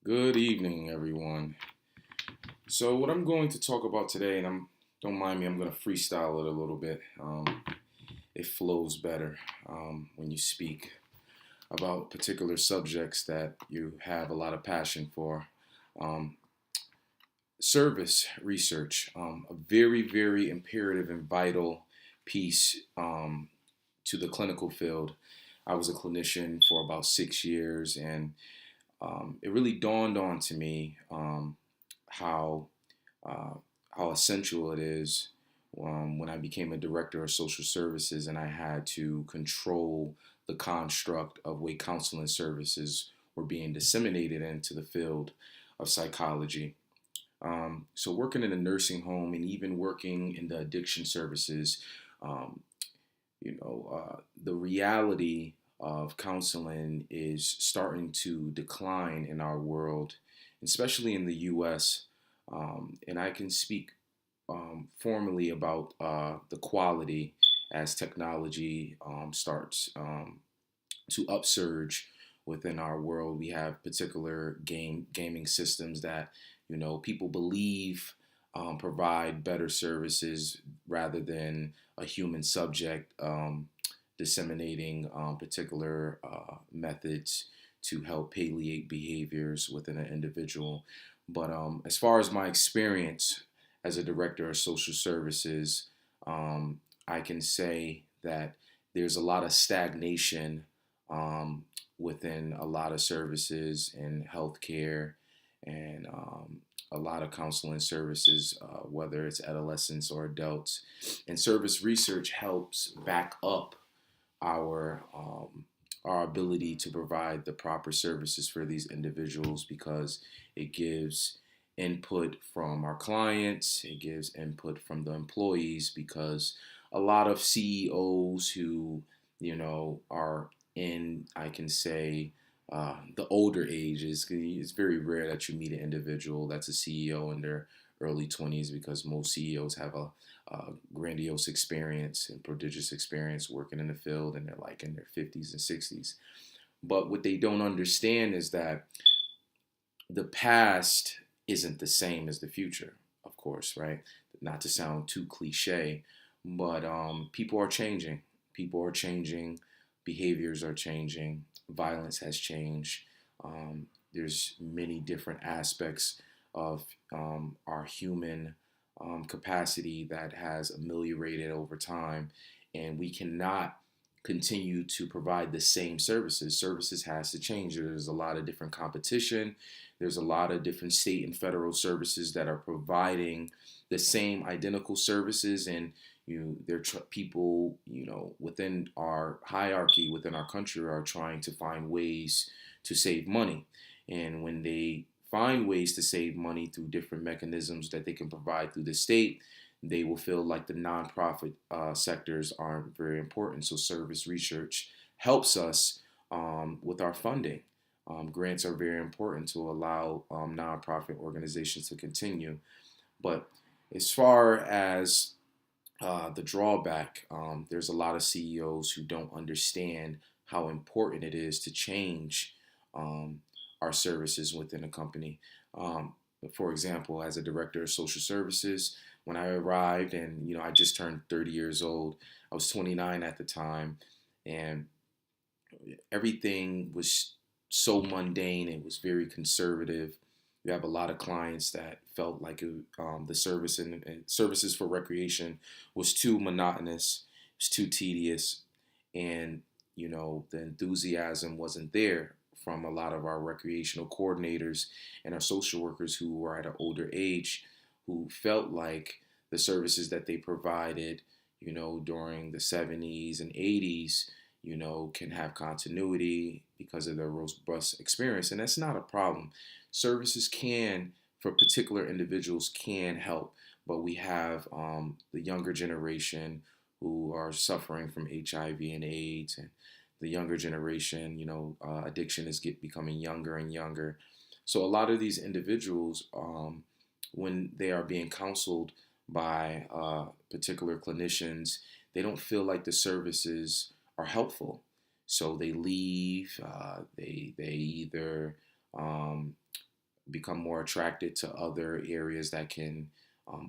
Good evening, everyone. So, what I'm going to talk about today, and don't mind me, I'm going to freestyle it a little bit. It flows better when you speak about particular subjects that you have a lot of passion for. Um, Service research, a very, very imperative and vital piece to the clinical field. I was a clinician for about 6 years, and it really dawned on to me how uh, how essential it is when I became a director of social services and I had to control the construct of way counseling services were being disseminated into the field of psychology. So working in a nursing home and even working in the addiction services, um, the reality of counseling is starting to decline in our world, especially in the U.S. And I can speak formally about the quality as technology starts to upsurge within our world. We have particular gaming systems that people believe provide better services rather than a human subject disseminating particular methods to help palliate behaviors within an individual. But as far as my experience as a director of social services, I can say that there's a lot of stagnation um, within a lot of services in healthcare and a lot of counseling services, whether it's adolescents or adults. And service research helps back up our our ability to provide the proper services for these individuals because it gives input from our clients, it gives input from the employees because a lot of CEOs who are in, I can say, the older ages. It's very rare that you meet an individual that's a CEO in their early 20s because most CEOs have grandiose experience and prodigious experience working in the field, and they're like in their 50s and 60s. But what they don't understand is that the past isn't the same as the future, of course, right? Not to sound too cliche, but people are changing. People are changing. Behaviors are changing. Violence has changed. There's many different aspects of our human capacity that has ameliorated over time, and we cannot continue to provide the same services. Services has to change. There's a lot of different competition. There's a lot of different state and federal services that are providing the same identical services, and people within our hierarchy within our country are trying to find ways to save money. And when they find ways to save money through different mechanisms that they can provide through the state, they will feel like the nonprofit sectors aren't very important. So service research helps us with our funding. Grants are very important to allow nonprofit organizations to continue. But as far as the drawback, there's a lot of CEOs who don't understand how important it is to change um, our services within a company. For example, as a director of social services, when I arrived and I just turned 30 years old, I was 29 at the time, and everything was so mundane. It was very conservative. You have a lot of clients that felt like the service and services for recreation was too monotonous, it was too tedious, and the enthusiasm wasn't there from a lot of our recreational coordinators and our social workers who were at an older age, who felt like the services that they provided, during the 70s and 80s, can have continuity because of their robust experience. And that's not a problem. Services can, for particular individuals, can help. But we have the younger generation who are suffering from HIV and AIDS, and the younger generation, addiction is becoming younger and younger. So a lot of these individuals, when they are being counseled by particular clinicians, they don't feel like the services are helpful. So they leave. They either become more attracted to other areas that can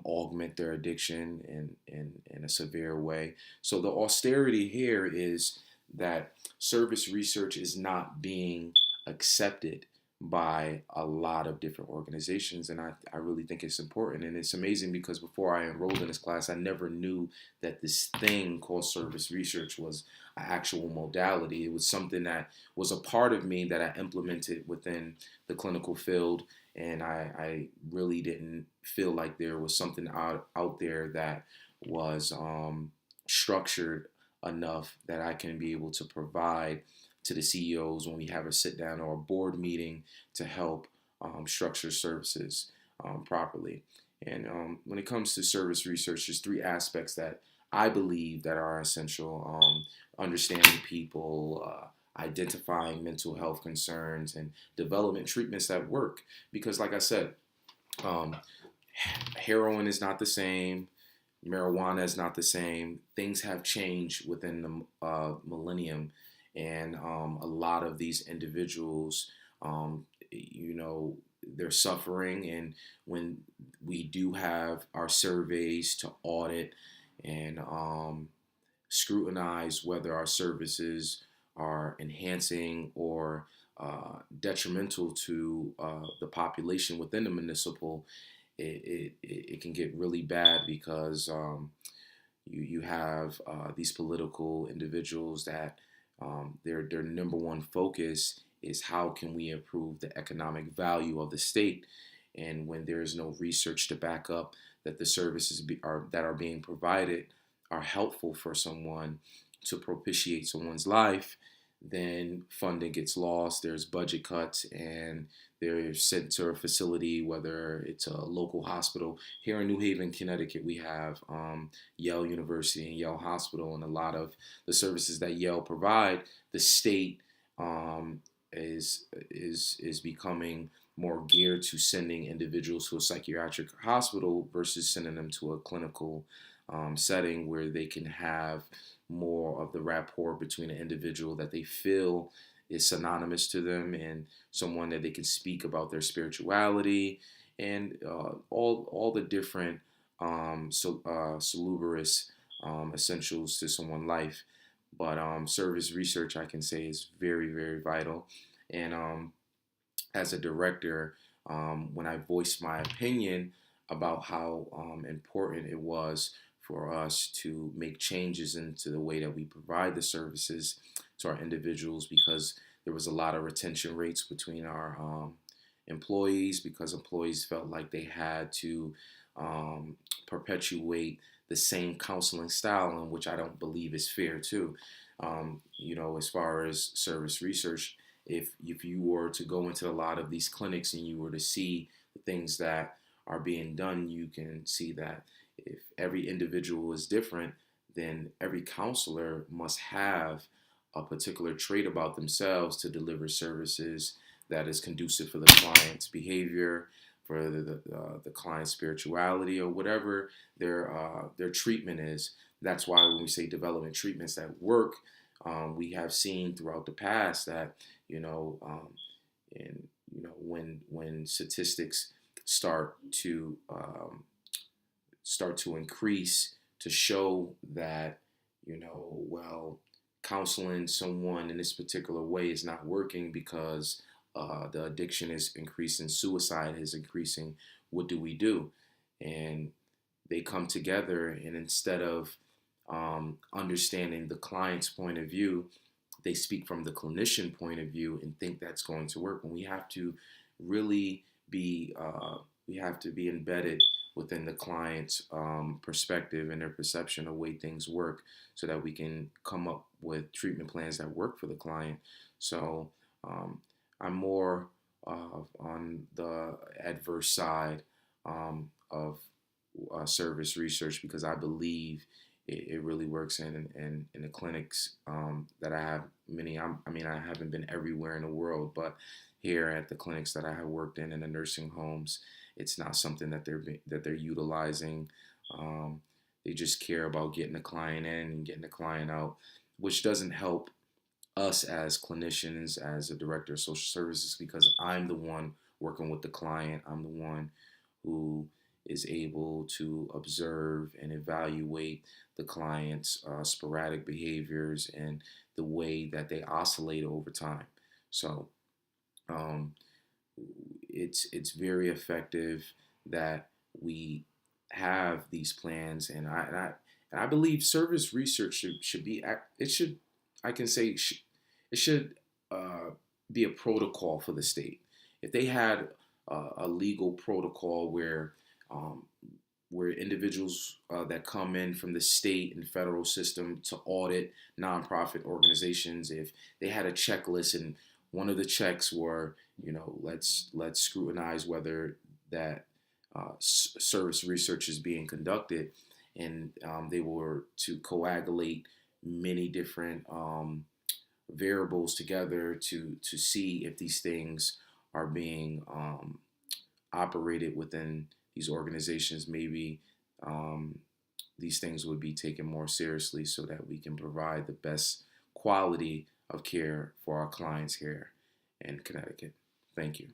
augment their addiction in a severe way. So the austerity here is that service research is not being accepted by a lot of different organizations. And I really think it's important. And it's amazing because before I enrolled in this class, I never knew that this thing called service research was an actual modality. It was something that was a part of me that I implemented within the clinical field. And I really didn't feel like there was something out there that was structured enough that I can be able to provide to the CEOs when we have a sit down or a board meeting to help structure services properly. And when it comes to service research, there's three aspects that I believe that are essential: understanding people, identifying mental health concerns, and development treatments that work. Because, like I said, um, heroin is not the same. Marijuana is not the same. Things have changed within the millennium, and a lot of these individuals, you know, they're suffering. And when we do have our surveys to audit and scrutinize whether our services are enhancing or detrimental to the population within the municipal, it can get really bad because you have these political individuals that their number one focus is how can we improve the economic value of the state, and when there is no research to back up that the services that are being provided are helpful for someone to propitiate someone's life, then funding gets lost. There's budget cuts, and they're sent to a facility, whether it's a local hospital. Here in New Haven, Connecticut, we have Yale University and Yale Hospital, and a lot of the services that Yale provide, the state is becoming more geared to sending individuals to a psychiatric hospital versus sending them to a clinical setting where they can have more of the rapport between an individual that they feel is synonymous to them and someone that they can speak about their spirituality and all the different salubrious essentials to someone's life. But service research, I can say, is very, very vital. And as a director, when I voiced my opinion about how important it was for us to make changes into the way that we provide the services to our individuals, because there was a lot of retention rates between our employees, because employees felt like they had to perpetuate the same counseling style, in which I don't believe is fair too. As far as service research, if you were to go into a lot of these clinics and you were to see the things that are being done, you can see that if every individual is different, then every counselor must have a particular trait about themselves to deliver services that is conducive for the client's behavior, for the client's spirituality, or whatever their treatment is. That's why when we say development treatments that work, we have seen throughout the past that when statistics start to increase to show that counseling someone in this particular way is not working because the addiction is increasing, suicide is increasing. What do we do? And they come together, and instead of understanding the client's point of view, they speak from the clinician point of view and think that's going to work. When we have to really be embedded within the client's perspective and their perception of the way things work, so that we can come up with treatment plans that work for the client. So I'm more on the adverse side of service research, because I believe it really works in the clinics that I have many. I haven't been everywhere in the world, but here at the clinics that I have worked in the nursing homes, it's not something that they're utilizing. They just care about getting the client in and getting the client out, which doesn't help us as clinicians, as a director of social services, because I'm the one working with the client. I'm the one who is able to observe and evaluate the client's sporadic behaviors and the way that they oscillate over time. So um, it's very effective that we have these plans, and I believe service research should be it should I can say it should uh, be a protocol for the state. If they had a legal protocol um, where individuals that come in from the state and federal system to audit nonprofit organizations, if they had a checklist and one of the checks were, let's scrutinize whether that service research is being conducted, and they were to coagulate many different variables together to see if these things are being operated within these organizations. Maybe um, these things would be taken more seriously so that we can provide the best quality of care for our clients here in Connecticut. Thank you.